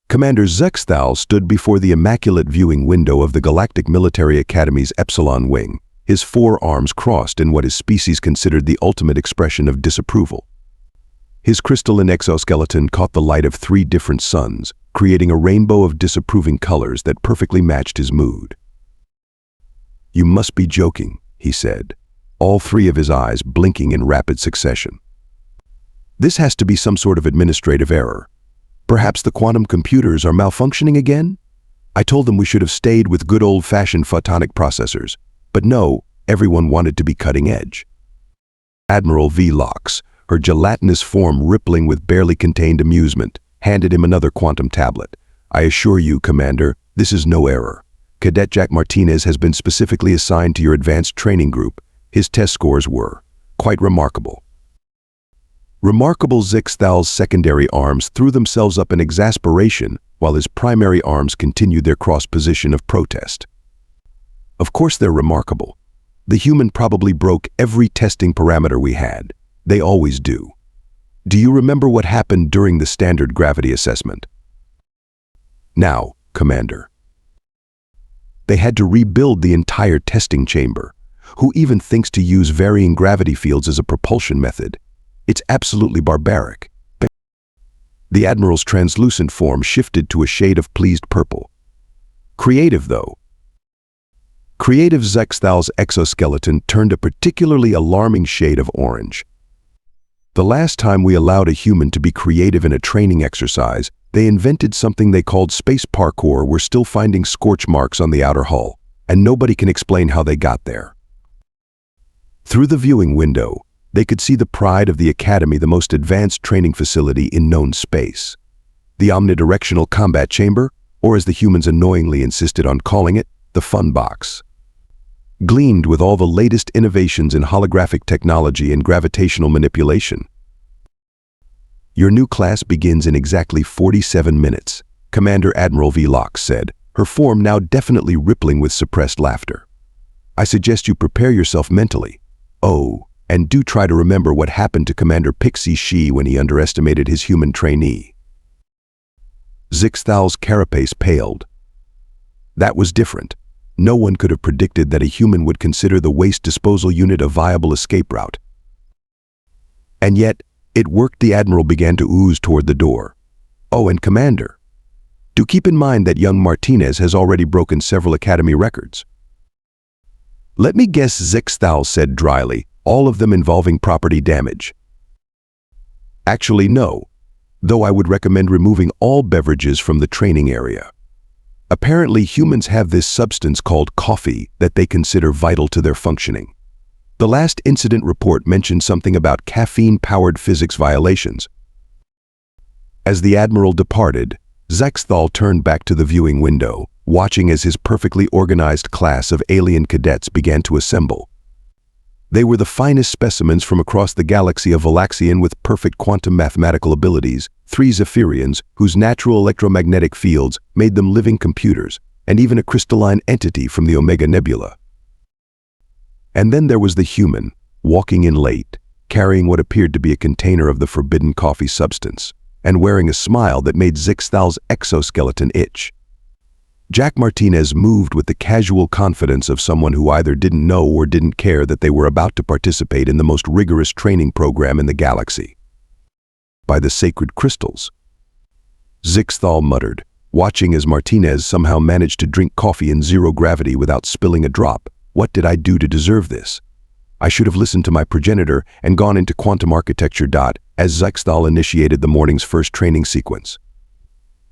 Commander Zexthal stood before the immaculate viewing window of the Galactic Military Academy's Epsilon wing, his forearms crossed in what his species considered the ultimate expression of disapproval. His crystalline exoskeleton caught the light of 3 different suns, creating a rainbow of disapproving colors that perfectly matched his mood. "You must be joking," he said, all 3 of his eyes blinking in rapid succession. "This has to be some sort of administrative error. Perhaps the quantum computers are malfunctioning again? I told them we should have stayed with good old-fashioned photonic processors, but no, everyone wanted to be cutting edge." Admiral V. Lox, her gelatinous form rippling with barely contained amusement, handed him another quantum tablet. "I assure you, Commander, this is no error. Cadet Jack Martinez has been specifically assigned to your advanced training group. His test scores were quite remarkable." Remarkable. Zexthal's secondary arms threw themselves up in exasperation while his primary arms continued their cross position of protest. "Of course they're remarkable. The human probably broke every testing parameter we had. They always do. Do you remember what happened during the standard gravity assessment?" "Now, Commander." "They had to rebuild the entire testing chamber. Who even thinks to use varying gravity fields as a propulsion method? It's absolutely barbaric." The Admiral's translucent form shifted to a shade of pleased purple. "Creative, though." Creative. Zexthal's exoskeleton turned a particularly alarming shade of orange. "The last time we allowed a human to be creative in a training exercise, they invented something they called space parkour. We're still finding scorch marks on the outer hull, and nobody can explain how they got there." Through the viewing window, they could see the pride of the Academy, the most advanced training facility in known space. The omnidirectional combat chamber, or as the humans annoyingly insisted on calling it, the fun box, gleamed with all the latest innovations in holographic technology and gravitational manipulation. "Your new class begins in exactly 47 minutes, Commander Admiral V. Lox said, her form now definitely rippling with suppressed laughter. "I suggest you prepare yourself mentally. Oh, and do try to remember what happened to Commander Pixie Shi when he underestimated his human trainee." Zexthal's carapace paled. That was different. No one could have predicted that a human would consider the waste disposal unit a viable escape route. And yet, it worked. The Admiral began to ooze toward the door. "Oh, and Commander, do keep in mind that young Martinez has already broken several Academy records." "Let me guess," Zexthal said dryly, "all of them involving property damage." "Actually, no, though I would recommend removing all beverages from the training area. Apparently, humans have this substance called coffee that they consider vital to their functioning. The last incident report mentioned something about caffeine-powered physics violations." As the Admiral departed, Zexthal turned back to the viewing window, watching as his perfectly organized class of alien cadets began to assemble. They were the finest specimens from across the galaxy of Valaxian with perfect quantum mathematical abilities, 3 Zephyrians whose natural electromagnetic fields made them living computers, and even a crystalline entity from the Omega Nebula. And then there was the human, walking in late, carrying what appeared to be a container of the forbidden coffee substance, and wearing a smile that made Zexthal's exoskeleton itch. Jack Martinez moved with the casual confidence of someone who either didn't know or didn't care that they were about to participate in the most rigorous training program in the galaxy. "By the sacred crystals," Zexthal muttered, watching as Martinez somehow managed to drink coffee in 0 gravity without spilling a drop. "What did I do to deserve this? I should have listened to my progenitor and gone into quantum architecture. As Zexthal initiated the morning's first training sequence,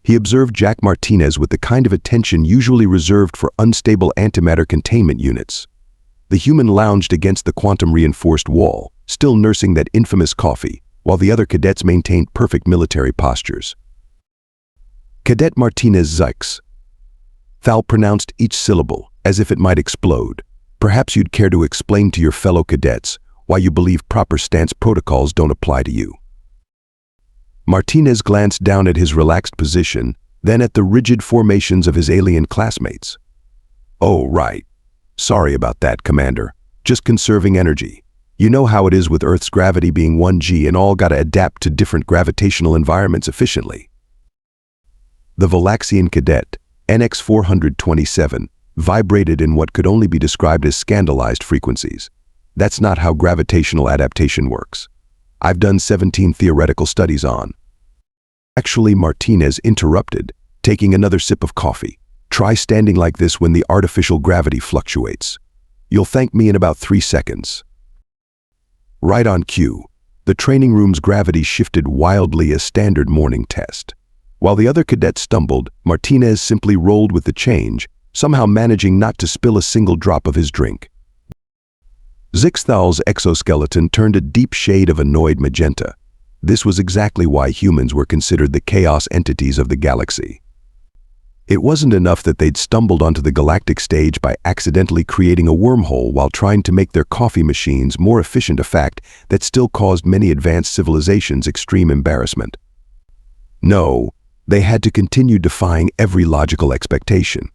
he observed Jack Martinez with the kind of attention usually reserved for unstable antimatter containment units. The human lounged against the quantum-reinforced wall, still nursing that infamous coffee, while the other cadets maintained perfect military postures. "Cadet Martinez Zex." Thal pronounced each syllable as if it might explode. "Perhaps you'd care to explain to your fellow cadets why you believe proper stance protocols don't apply to you." Martinez glanced down at his relaxed position, then at the rigid formations of his alien classmates. "Oh, right. Sorry about that, Commander. Just conserving energy. You know how it is with Earth's gravity being 1G and all gotta adapt to different gravitational environments efficiently." The Valaxian Cadet, NX 427, vibrated in what could only be described as scandalized frequencies. That's not how gravitational adaptation works. I've done 17 theoretical studies on. Actually, Martinez interrupted, taking another sip of coffee. Try standing like this when the artificial gravity fluctuates. You'll thank me in about 3 seconds. Right on cue, the training room's gravity shifted wildly, a standard morning test. While the other cadets stumbled, Martinez simply rolled with the change, somehow managing not to spill a single drop of his drink. Zixthal's exoskeleton turned a deep shade of annoyed magenta. This was exactly why humans were considered the chaos entities of the galaxy. It wasn't enough that they'd stumbled onto the galactic stage by accidentally creating a wormhole while trying to make their coffee machines more efficient, a fact that still caused many advanced civilizations extreme embarrassment. No, they had to continue defying every logical expectation.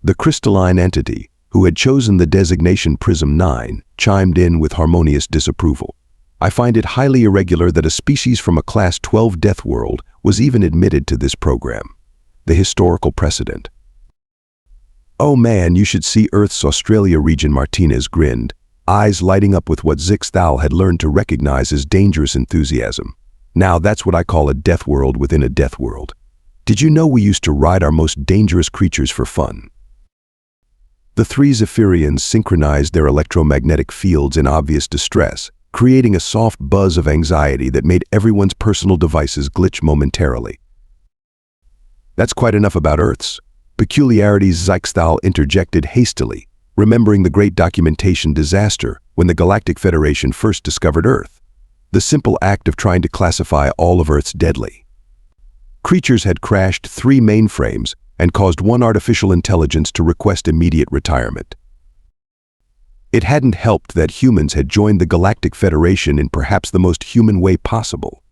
The crystalline entity, who had chosen the designation Prism 9, chimed in with harmonious disapproval. I find it highly irregular that a species from a Class 12 Deathworld was even admitted to this program. The historical precedent. Oh man, you should see Earth's Australia region, Martinez grinned, eyes lighting up with what Zixtal had learned to recognize as dangerous enthusiasm. Now that's what I call a death world within a death world. Did you know we used to ride our most dangerous creatures for fun? The three Zephyrians synchronized their electromagnetic fields in obvious distress, creating a soft buzz of anxiety that made everyone's personal devices glitch momentarily. That's quite enough about Earth's peculiarities, Zixtal interjected hastily, remembering the great documentation disaster when the Galactic Federation first discovered Earth. The simple act of trying to classify all of Earth's deadly creatures had crashed 3 mainframes and caused one artificial intelligence to request immediate retirement. It hadn't helped that humans had joined the Galactic Federation in perhaps the most human way possible.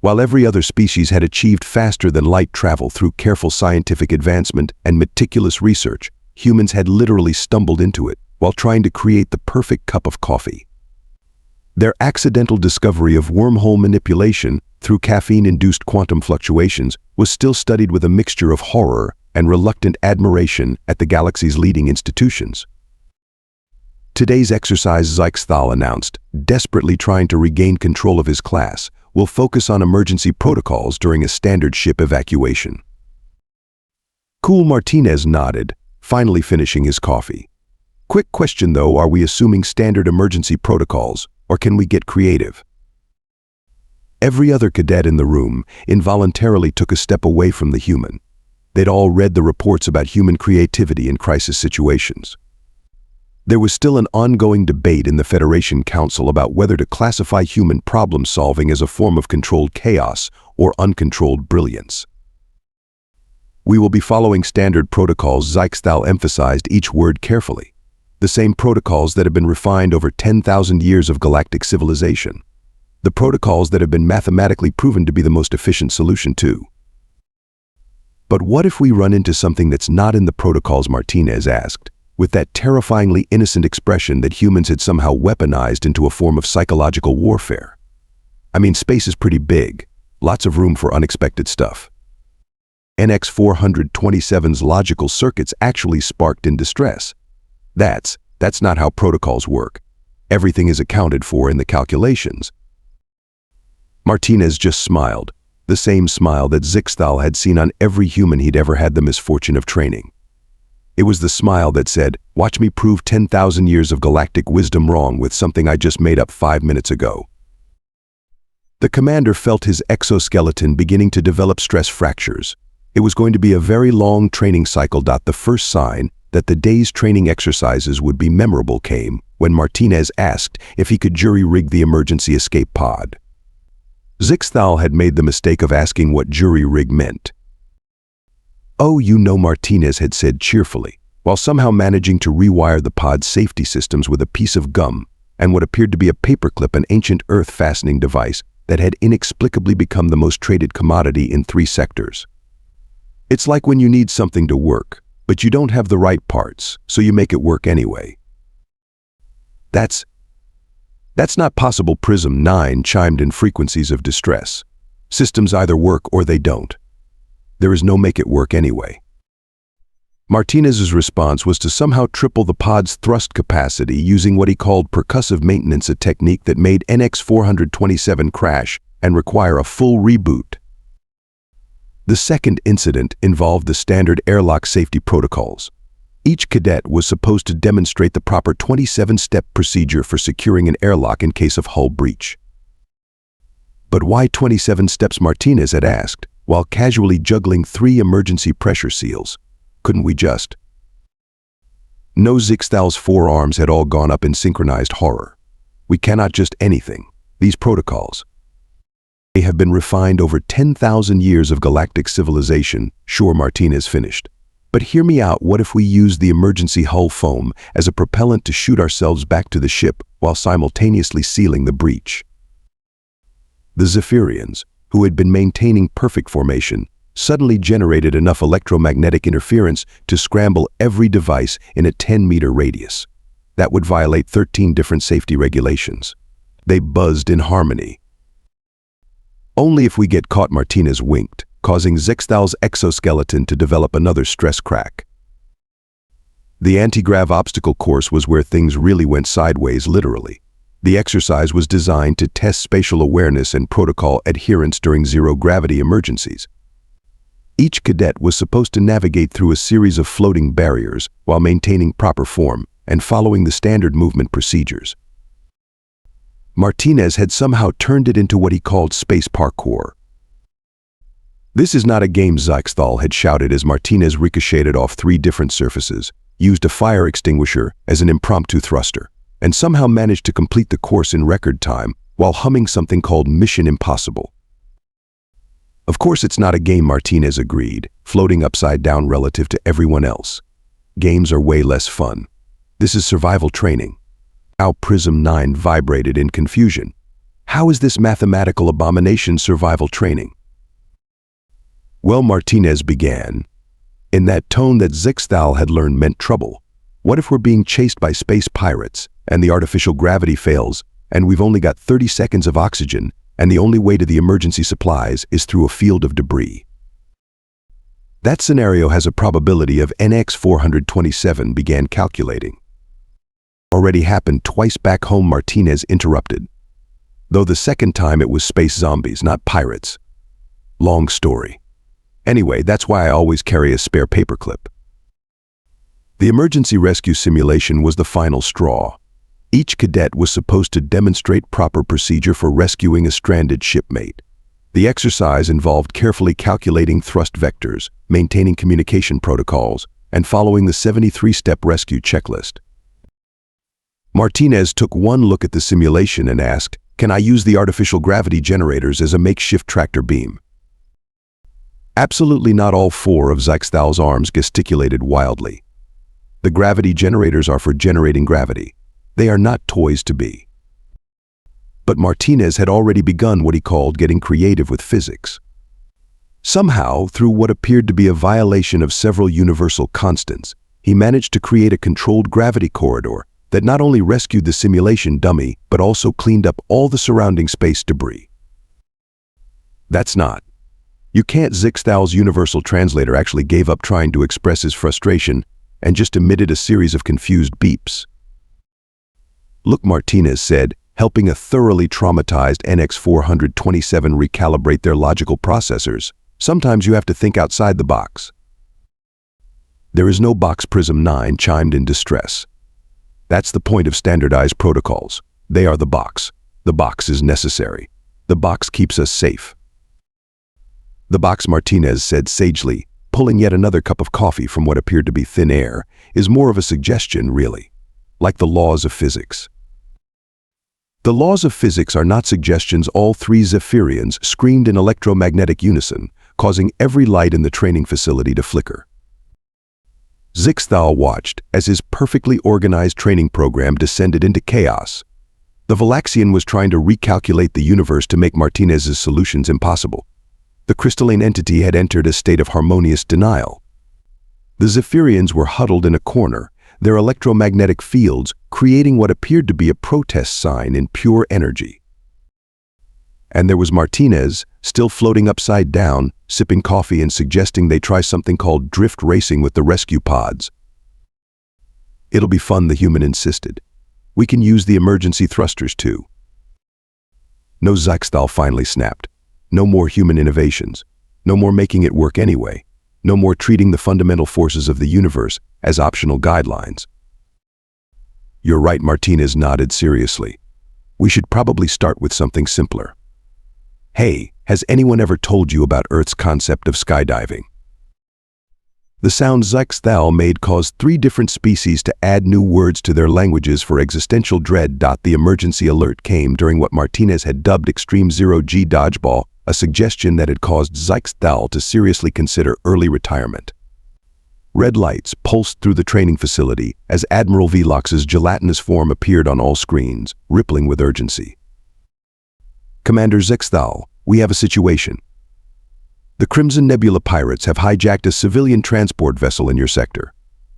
While every other species had achieved faster than light travel through careful scientific advancement and meticulous research, humans had literally stumbled into it while trying to create the perfect cup of coffee. Their accidental discovery of wormhole manipulation through caffeine-induced quantum fluctuations was still studied with a mixture of horror and reluctant admiration at the galaxy's leading institutions. Today's exercise, Zixtal announced, desperately trying to regain control of his class, will focus on emergency protocols during a standard ship evacuation. Cool, Martinez nodded, finally finishing his coffee. Quick question though, are we assuming standard emergency protocols, or can we get creative? Every other cadet in the room involuntarily took a step away from the human. They'd all read the reports about human creativity in crisis situations. There was still an ongoing debate in the Federation Council about whether to classify human problem-solving as a form of controlled chaos or uncontrolled brilliance. We will be following standard protocols, Zixtal emphasized each word carefully. The same protocols that have been refined over 10,000 years of galactic civilization. The protocols that have been mathematically proven to be the most efficient solution too. But what if we run into something that's not in the protocols, Martinez asked, with that terrifyingly innocent expression that humans had somehow weaponized into a form of psychological warfare. I mean, space is pretty big, lots of room for unexpected stuff. NX 427's logical circuits actually sparked in distress. That's not how protocols work. Everything is accounted for in the calculations. Martinez just smiled, the same smile that Zixtal had seen on every human he'd ever had the misfortune of training. It was the smile that said, watch me prove 10,000 years of galactic wisdom wrong with something I just made up 5 minutes ago. The commander felt his exoskeleton beginning to develop stress fractures. It was going to be a very long training cycle. The first sign that the day's training exercises would be memorable came when Martinez asked if he could jury-rig the emergency escape pod. Zixtal had made the mistake of asking what jury-rig meant. Oh, you know, Martinez had said cheerfully, while somehow managing to rewire the pod's safety systems with a piece of gum and what appeared to be a paperclip, an ancient earth fastening device that had inexplicably become the most traded commodity in 3 sectors. It's like when you need something to work, but you don't have the right parts, so you make it work anyway. That's not possible. Prism 9 chimed in frequencies of distress. Systems either work or they don't. There is no make it work anyway. Martinez's response was to somehow triple the pod's thrust capacity using what he called percussive maintenance, a technique that made NX-427 crash and require a full reboot. The second incident involved the standard airlock safety protocols. Each cadet was supposed to demonstrate the proper 27-step procedure for securing an airlock in case of hull breach. But why 27 steps, Martinez had asked, while casually juggling 3 emergency pressure seals. Couldn't we just? No, Zixtal's forearms had all gone up in synchronized horror. We cannot just anything. These protocols. They have been refined over 10,000 years of galactic civilization, sure, Martinez finished. But hear me out, what if we used the emergency hull foam as a propellant to shoot ourselves back to the ship while simultaneously sealing the breach? The Zephyrians, who had been maintaining perfect formation, suddenly generated enough electromagnetic interference to scramble every device in a 10-meter radius. That would violate 13 different safety regulations. They buzzed in harmony. Only if we get caught, Martinez winked, causing Zixtal's exoskeleton to develop another stress crack. The anti-grav obstacle course was where things really went sideways, literally. The exercise was designed to test spatial awareness and protocol adherence during zero-gravity emergencies. Each cadet was supposed to navigate through a series of floating barriers while maintaining proper form and following the standard movement procedures. Martinez had somehow turned it into what he called space parkour. "This is not a game," Zixtal had shouted as Martinez ricocheted off 3 different surfaces, used a fire extinguisher as an impromptu thruster, and somehow managed to complete the course in record time while humming something called Mission Impossible. "Of course it's not a game," Martinez agreed, floating upside down relative to everyone else. "Games are way less fun. This is survival training." How Prism 9 vibrated in confusion. How is this mathematical abomination survival training? "Well," Martinez began, in that tone that Zixtal had learned meant trouble. "What if we're being chased by space pirates, and the artificial gravity fails, and we've only got 30 seconds of oxygen, and the only way to the emergency supplies is through a field of debris?" "That scenario has a probability of NX-427, began calculating. "Already happened twice back home," Martinez interrupted. "Though the second time it was space zombies, not pirates. Long story. Anyway, that's why I always carry a spare paperclip." The emergency rescue simulation was the final straw. Each cadet was supposed to demonstrate proper procedure for rescuing a stranded shipmate. The exercise involved carefully calculating thrust vectors, maintaining communication protocols, and following the 73-step rescue checklist. Martinez took one look at the simulation and asked, "Can I use the artificial gravity generators as a makeshift tractor beam?" Absolutely not. All 4 of Zixtal's arms gesticulated wildly. "The gravity generators are for generating gravity. They are not toys to be." But Martinez had already begun what he called getting creative with physics. Somehow, through what appeared to be a violation of several universal constants, he managed to create a controlled gravity corridor that not only rescued the simulation dummy, but also cleaned up all the surrounding space debris. "That's not. You can't." Zixtal's universal translator actually gave up trying to express his frustration and just emitted a series of confused beeps. "Look," Martinez said, helping a thoroughly traumatized NX-427 recalibrate their logical processors, "sometimes you have to think outside the box." "There is no box," Prism 9 chimed in distress. "That's the point of standardized protocols. They are the box. The box is necessary. The box keeps us safe." "The box," Martinez said sagely, pulling yet another cup of coffee from what appeared to be thin air, "is more of a suggestion, really. Like the laws of physics." "The laws of physics are not suggestions," all 3 Zephyrians screamed in electromagnetic unison, causing every light in the training facility to flicker. Zixtal watched as his perfectly organized training program descended into chaos. The Valaxian was trying to recalculate the universe to make Martinez's solutions impossible. The crystalline entity had entered a state of harmonious denial. The Zephyrians were huddled in a corner, their electromagnetic fields creating what appeared to be a protest sign in pure energy. And there was Martinez, still floating upside down, sipping coffee and suggesting they try something called drift racing with the rescue pods. "It'll be fun," the human insisted. "We can use the emergency thrusters too." No, Zixtal finally snapped. No more human innovations. No more making it work anyway. No more treating the fundamental forces of the universe as optional guidelines. "You're right," Martinez nodded seriously. "We should probably start with something simpler. Hey, has anyone ever told you about Earth's concept of skydiving?" The sound Zixtal made caused 3 different species to add new words to their languages for existential dread. The emergency alert came during what Martinez had dubbed Extreme Zero-G Dodgeball, a suggestion that had caused Zixtal to seriously consider early retirement. Red lights pulsed through the training facility as Admiral Velox's gelatinous form appeared on all screens, rippling with urgency. "Commander Zixtal, we have a situation. The Crimson Nebula pirates have hijacked a civilian transport vessel in your sector.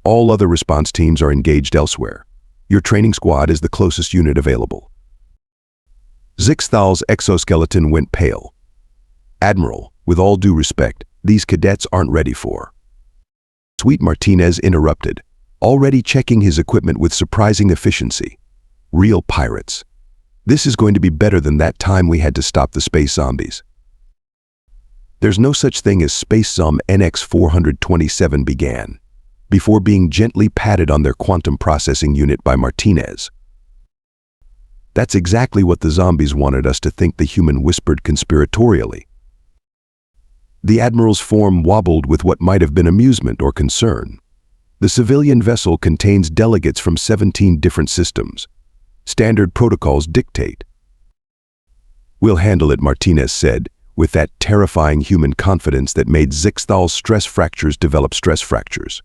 All other response teams are engaged elsewhere. Your training squad is the closest unit available." Zixtal's exoskeleton went pale. "Admiral, with all due respect, these cadets aren't ready for." Sweet, Martinez interrupted, already checking his equipment with surprising efficiency. "Real pirates. This is going to be better than that time we had to stop the space zombies." There's no such thing as Space Zom NX-427 began, before being gently patted on their quantum processing unit by Martinez. "That's exactly what the zombies wanted us to think," the human whispered conspiratorially. The Admiral's form wobbled with what might have been amusement or concern. "The civilian vessel contains delegates from 17 different systems. Standard protocols dictate." "We'll handle it," Martinez said, with that terrifying human confidence that made Zixtal's stress fractures develop stress fractures.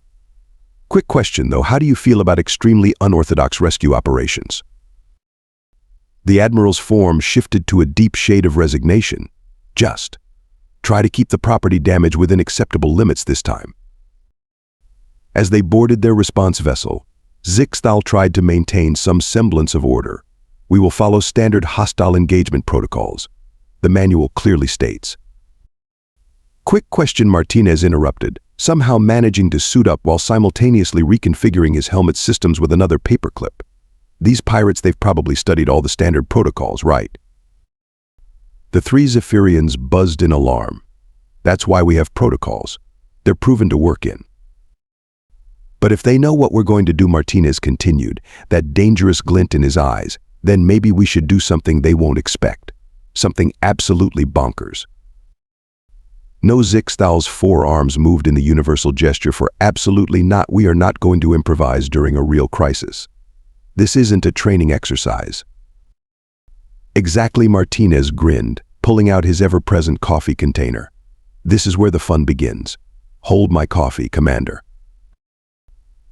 "Quick question, though. How do you feel about extremely unorthodox rescue operations?" The Admiral's form shifted to a deep shade of resignation. "Just try to keep the property damage within acceptable limits this time." As they boarded their response vessel, Zixtal tried to maintain some semblance of order. "We will follow standard hostile engagement protocols," the manual clearly states. "Quick question," Martinez interrupted, somehow managing to suit up while simultaneously reconfiguring his helmet systems with another paperclip. "These pirates, they've probably studied all the standard protocols, right?" The 3 Zephyrians buzzed in alarm. "That's why we have protocols. They're proven to work in." "But if they know what we're going to do," Martinez continued, that dangerous glint in his eyes, "then maybe we should do something they won't expect. Something absolutely bonkers." No, Zixtal's forearms moved in the universal gesture for absolutely not. "We are not going to improvise during a real crisis. This isn't a training exercise." "Exactly," Martinez grinned, pulling out his ever-present coffee container. "This is where the fun begins. Hold my coffee, Commander."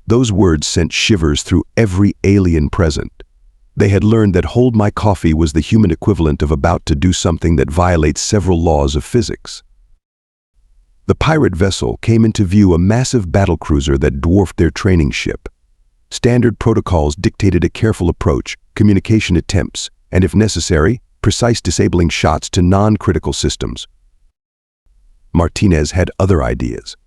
Those words sent shivers through every alien present. They had learned that "hold my coffee" was the human equivalent of about to do something that violates several laws of physics. The pirate vessel came into view, a massive battlecruiser that dwarfed their training ship. Standard protocols dictated a careful approach, communication attempts, and if necessary, precise disabling shots to non-critical systems. Martinez had other ideas.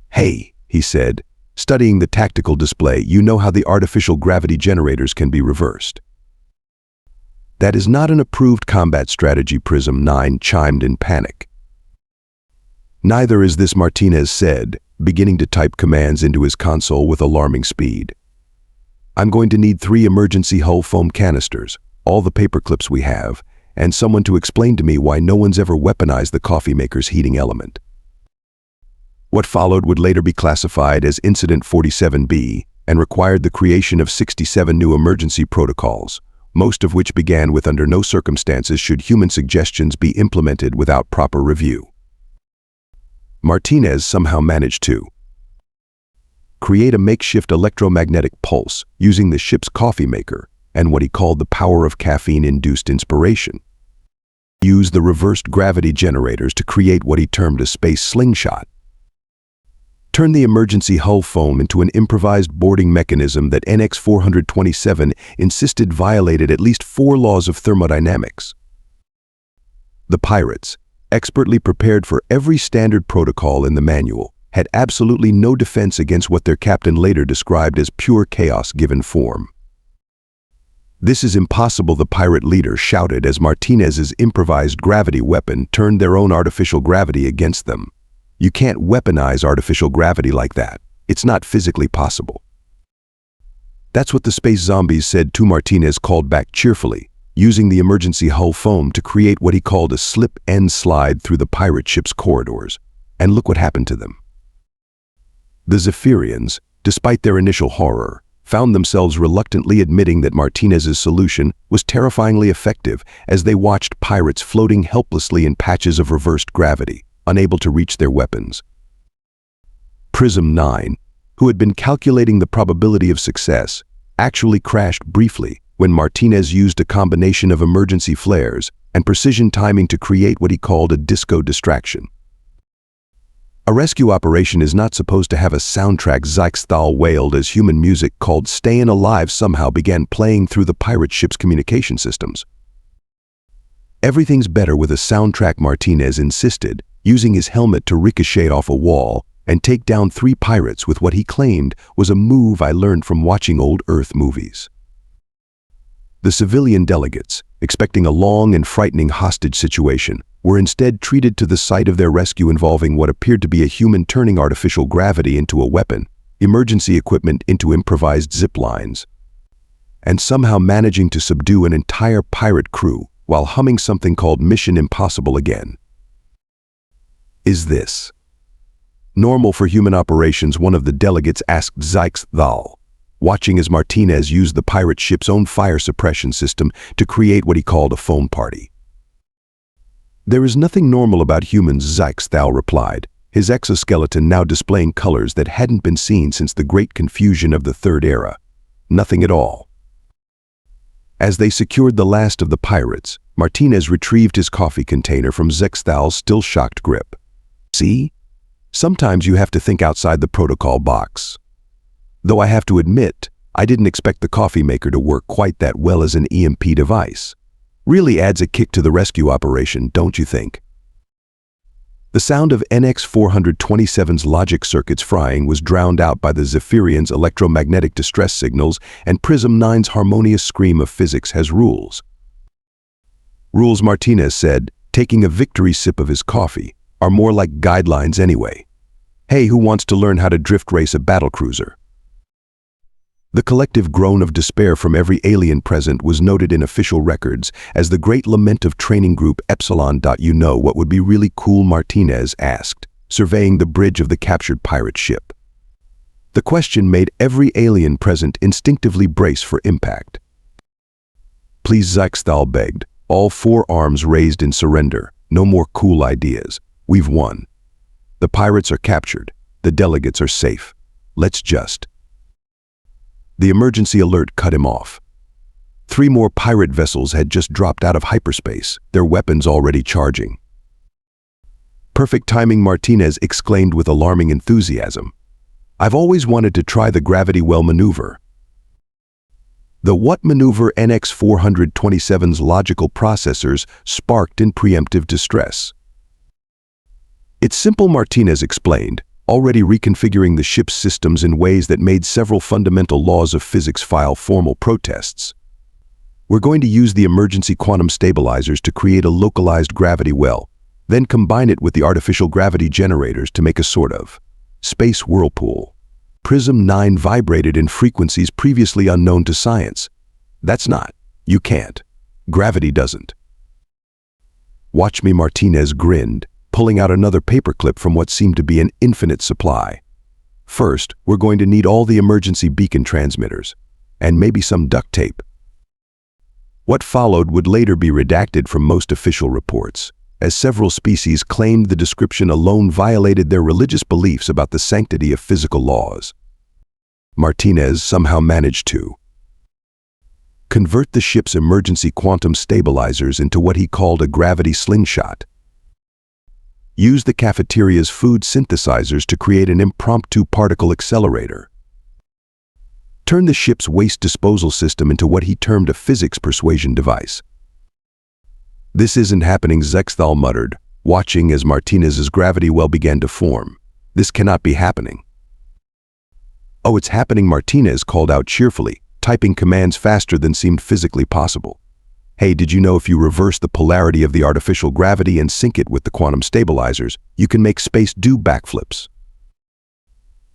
"Hey," he said, studying the tactical display, "you know how the artificial gravity generators can be reversed?" "That is not an approved combat strategy," Prism 9 chimed in panic. "Neither is this," Martinez said, beginning to type commands into his console with alarming speed. "I'm going to need 3 emergency hull foam canisters, all the paperclips we have, and someone to explain to me why no one's ever weaponized the coffee maker's heating element." What followed would later be classified as Incident 47B and required the creation of 67 new emergency protocols, most of which began with "under no circumstances should human suggestions be implemented without proper review." Martinez somehow managed to create a makeshift electromagnetic pulse using the ship's coffee maker and what he called the power of caffeine-induced inspiration. Use the reversed gravity generators to create what he termed a space slingshot. Turn the emergency hull foam into an improvised boarding mechanism that NX-427 insisted violated at least 4 laws of thermodynamics. The pirates, expertly prepared for every standard protocol in the manual, had absolutely no defense against what their captain later described as pure chaos given form. "This is impossible," the pirate leader shouted as Martinez's improvised gravity weapon turned their own artificial gravity against them. "You can't weaponize artificial gravity like that. It's not physically possible." "That's what the space zombies said too," Martinez called back cheerfully, using the emergency hull foam to create what he called a slip and slide through the pirate ship's corridors. And look what happened to them. The Zephyrians, despite their initial horror, found themselves reluctantly admitting that Martinez's solution was terrifyingly effective as they watched pirates floating helplessly in patches of reversed gravity, unable to reach their weapons. Prism 9, who had been calculating the probability of success, actually crashed briefly when Martinez used a combination of emergency flares and precision timing to create what he called a disco distraction. A rescue operation is not supposed to have a soundtrack. Zyxthal wailed as human music called "Stayin' Alive" somehow began playing through the pirate ship's communication systems. "Everything's better with a soundtrack," Martinez insisted, using his helmet to ricochet off a wall and take down 3 pirates with what he claimed was a move I learned from watching old Earth movies. The civilian delegates, expecting a long and frightening hostage situation, were instead treated to the sight of their rescue involving what appeared to be a human turning artificial gravity into a weapon, emergency equipment into improvised zip lines, and somehow managing to subdue an entire pirate crew while humming something called "Mission Impossible" again. "Is this normal for human operations?" one of the delegates asked Zyxthal, watching as Martinez used the pirate ship's own fire suppression system to create what he called a foam party. "There is nothing normal about humans," Zyxthal replied, his exoskeleton now displaying colors that hadn't been seen since the Great Confusion of the Third Era. "Nothing at all." As they secured the last of the pirates, Martinez retrieved his coffee container from Zyxthal's still shocked grip. "See? Sometimes you have to think outside the protocol box. Though I have to admit, I didn't expect the coffee maker to work quite that well as an EMP device. Really adds a kick to the rescue operation, don't you think?" The sound of NX-427's logic circuits frying was drowned out by the Zephyrians' electromagnetic distress signals and Prism 9's harmonious scream of "Physics has rules." "Rules," Martinez said, taking a victory sip of his coffee, "are more like guidelines anyway. Hey, who wants to learn how to drift race a battlecruiser?" The collective groan of despair from every alien present was noted in official records as the great lament of training group Epsilon. "You know what would be really cool?" Martinez asked, surveying the bridge of the captured pirate ship. The question made every alien present instinctively brace for impact. "Please," Zyxthal begged, all 4 arms raised in surrender. "No more cool ideas. We've won. The pirates are captured. The delegates are safe. Let's just—" The emergency alert cut him off. 3 more pirate vessels had just dropped out of hyperspace, their weapons already charging. "Perfect timing," Martinez exclaimed with alarming enthusiasm. "I've always wanted to try the gravity well maneuver." The what maneuver? NX-427's logical processors sparked in preemptive distress. "It's simple," Martinez explained, already reconfiguring the ship's systems in ways that made several fundamental laws of physics file formal protests. "We're going to use the emergency quantum stabilizers to create a localized gravity well, then combine it with the artificial gravity generators to make a sort of space whirlpool." Prism 9 vibrated in frequencies previously unknown to science. "That's not. You can't. Gravity doesn't." "Watch me," Martinez grinned, pulling out another paperclip from what seemed to be an infinite supply. "First, we're going to need all the emergency beacon transmitters, and maybe some duct tape." What followed would later be redacted from most official reports, as several species claimed the description alone violated their religious beliefs about the sanctity of physical laws. Martinez somehow managed to convert the ship's emergency quantum stabilizers into what he called a gravity slingshot, use the cafeteria's food synthesizers to create an impromptu particle accelerator, turn the ship's waste disposal system into what he termed a physics persuasion device, "This isn't happening," Zexthal muttered, watching as Martinez's gravity well began to form. "This cannot be happening." "Oh, it's happening," Martinez called out cheerfully, typing commands faster than seemed physically possible. "Hey, did you know if you reverse the polarity of the artificial gravity and sync it with the quantum stabilizers, you can make space do backflips?"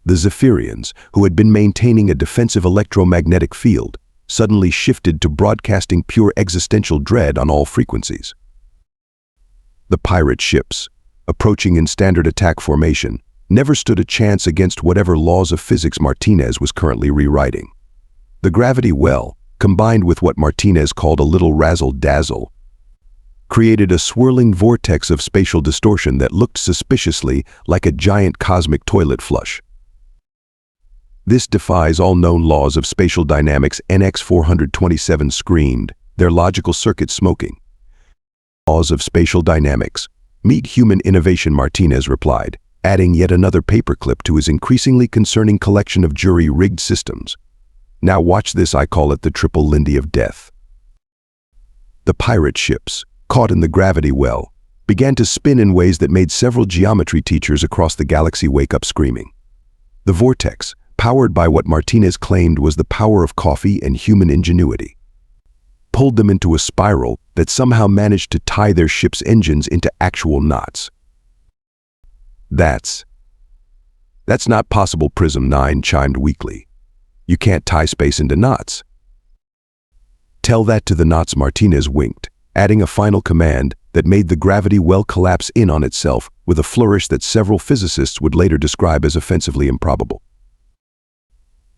The Zephyrians, who had been maintaining a defensive electromagnetic field, suddenly shifted to broadcasting pure existential dread on all frequencies. The pirate ships, approaching in standard attack formation, never stood a chance against whatever laws of physics Martinez was currently rewriting. The gravity well, combined with what Martinez called a little razzle-dazzle, created a swirling vortex of spatial distortion that looked suspiciously like a giant cosmic toilet flush. "This defies all known laws of spatial dynamics," NX 427 screamed, their logical circuit smoking. "Laws of spatial dynamics. Meet human innovation," Martinez replied, adding yet another paperclip to his increasingly concerning collection of jury-rigged systems. "Now watch this, I call it the triple Lindy of death." The pirate ships, caught in the gravity well, began to spin in ways that made several geometry teachers across the galaxy wake up screaming. The vortex, powered by what Martinez claimed was the power of coffee and human ingenuity, pulled them into a spiral that somehow managed to tie their ship's engines into actual knots. That's not possible," Prism 9 chimed weakly. "You can't tie space into knots." "Tell that to the knots," Martinez winked, adding a final command that made the gravity well collapse in on itself with a flourish that several physicists would later describe as offensively improbable.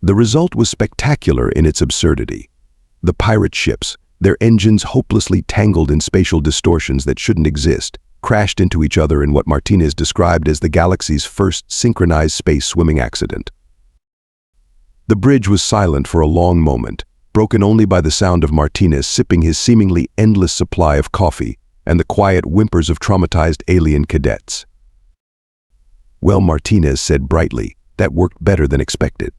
The result was spectacular in its absurdity. The pirate ships, their engines hopelessly tangled in spatial distortions that shouldn't exist, crashed into each other in what Martinez described as the galaxy's first synchronized space swimming accident. The bridge was silent for a long moment, broken only by the sound of Martinez sipping his seemingly endless supply of coffee and the quiet whimpers of traumatized alien cadets. "Well," Martinez said brightly, "that worked better than expected.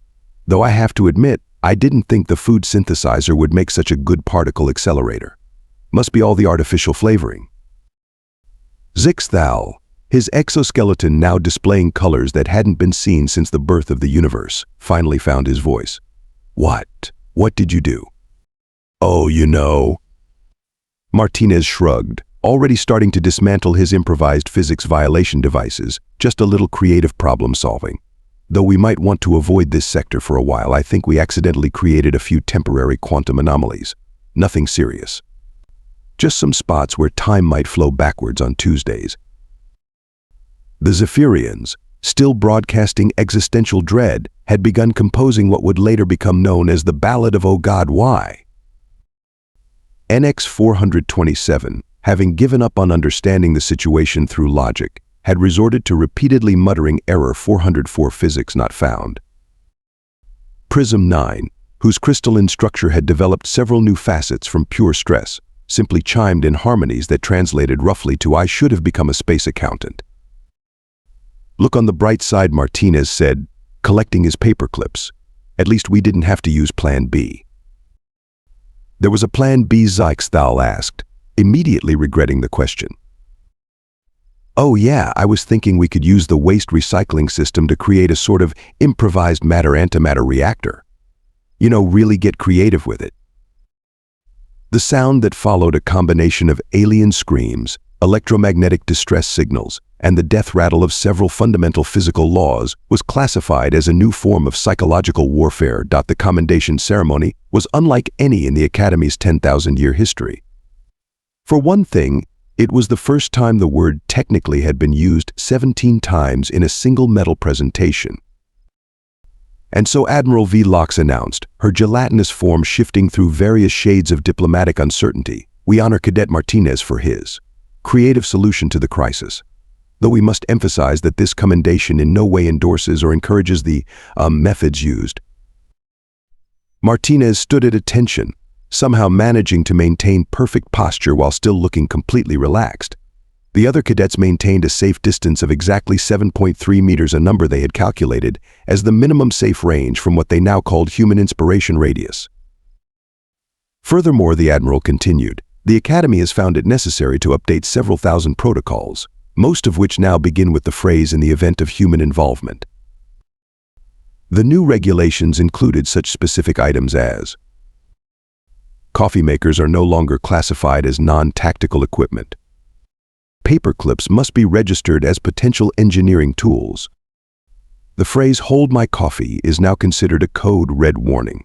Though I have to admit, I didn't think the food synthesizer would make such a good particle accelerator. Must be all the artificial flavoring." Zixthal, his exoskeleton now displaying colors that hadn't been seen since the birth of the universe, finally found his voice. What did you do?" "Oh, you know." Martinez shrugged, already starting to dismantle his improvised physics violation devices, just a little creative problem solving. "Though we might want to avoid this sector for a while, I think we accidentally created a few temporary quantum anomalies. Nothing serious. Just some spots where time might flow backwards on Tuesdays." The Zephyrians, still broadcasting existential dread, had begun composing what would later become known as the Ballad of Oh God, Why? NX 427, having given up on understanding the situation through logic, had resorted to repeatedly muttering error 404 physics not found. Prism 9, whose crystalline structure had developed several new facets from pure stress, simply chimed in harmonies that translated roughly to "I should have become a space accountant." "Look on the bright side," Martinez said, collecting his paperclips. "At least we didn't have to use Plan B." "There was a Plan B?" Zixthal asked, immediately regretting the question. "Oh yeah, I was thinking we could use the waste recycling system to create a sort of improvised matter-antimatter reactor. You know, really get creative with it." The sound that followed, a combination of alien screams, electromagnetic distress signals, and the death rattle of several fundamental physical laws, was classified as a new form of psychological warfare. The Commendation ceremony was unlike any in the Academy's 10,000-year history. For one thing, it was the first time the word technically had been used 17 times in a single medal presentation. And so Admiral V. Locke announced, her gelatinous form shifting through various shades of diplomatic uncertainty, "We honor Cadet Martinez for his creative solution to the crisis. Though we must emphasize that this commendation in no way endorses or encourages the methods used." Martinez stood at attention, somehow managing to maintain perfect posture while still looking completely relaxed. The other cadets maintained a safe distance of exactly 7.3 meters, a number they had calculated as the minimum safe range from what they now called human inspiration radius. Furthermore, the Admiral continued, The Academy has found it necessary to update several thousand protocols, most of which now begin with the phrase "in the event of human involvement." The new regulations included such specific items as coffee makers are no longer classified as non-tactical equipment. Paper clips must be registered as potential engineering tools. The phrase "hold my coffee" is now considered a code red warning.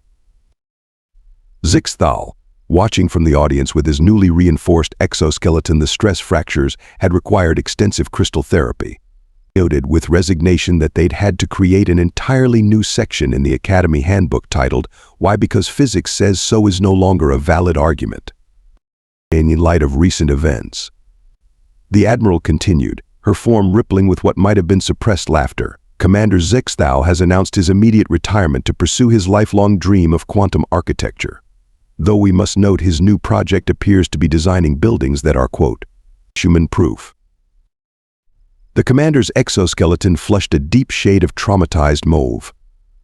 Zixthal, watching from the audience with his newly reinforced exoskeleton, the stress fractures had required extensive crystal therapy, noted with resignation that they'd had to create an entirely new section in the Academy handbook titled "Why Because Physics Says So" is no longer a valid argument. In light of recent events, the Admiral continued, her form rippling with what might have been suppressed laughter. Commander Zixthal has announced his immediate retirement to pursue his lifelong dream of quantum architecture. Though we must note his new project appears to be designing buildings that are, quote, human-proof. The commander's exoskeleton flushed a deep shade of traumatized mauve.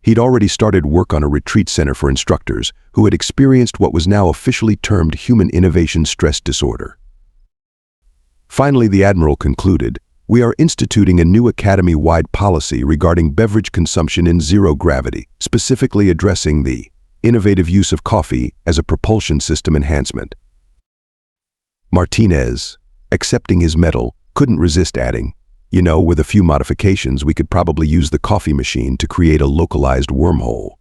He'd already started work on a retreat center for instructors who had experienced what was now officially termed human innovation stress disorder. Finally, the Admiral concluded, "We are instituting a new Academy-wide policy regarding beverage consumption in zero gravity, specifically addressing the innovative use of coffee as a propulsion system enhancement." Martinez, accepting his medal, couldn't resist adding, "With a few modifications, we could probably use the coffee machine to create a localized wormhole."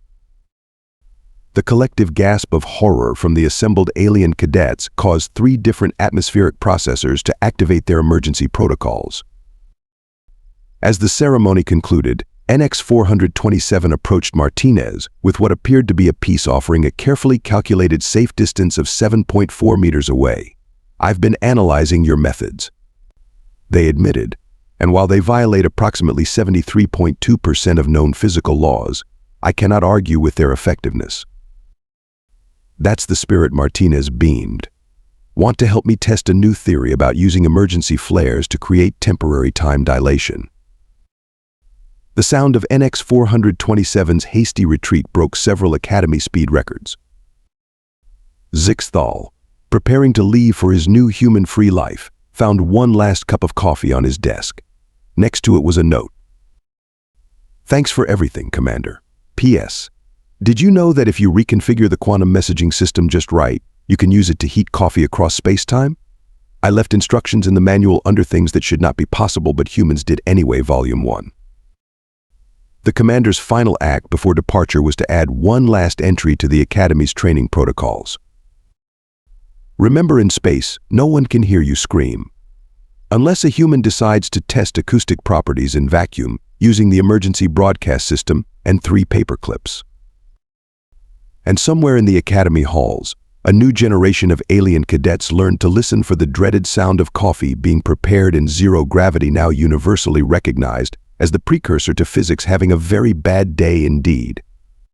The collective gasp of horror from the assembled alien cadets caused 3 different atmospheric processors to activate their emergency protocols. As the ceremony concluded, NX-427 approached Martinez with what appeared to be a peace offering, a carefully calculated safe distance of 7.4 meters away. "I've been analyzing your methods," they admitted, "and while they violate approximately 73.2% of known physical laws, I cannot argue with their effectiveness." "That's the spirit," Martinez beamed. "Want to help me test a new theory about using emergency flares to create temporary time dilation?" The sound of NX-427's hasty retreat broke several Academy speed records. Zixthal, preparing to leave for his new human-free life, found one last cup of coffee on his desk. Next to it was a note. "Thanks for everything, Commander. P.S. Did you know that if you reconfigure the quantum messaging system just right, you can use it to heat coffee across space-time? I left instructions in the manual under things that should not be possible but humans did anyway, Volume 1. The commander's final act before departure was to add one last entry to the Academy's training protocols. "Remember, in space, no one can hear you scream. Unless a human decides to test acoustic properties in vacuum using the emergency broadcast system and 3 paper clips." And somewhere in the Academy halls, a new generation of alien cadets learned to listen for the dreaded sound of coffee being prepared in zero gravity, now universally recognized as the precursor to physics having a very bad day indeed.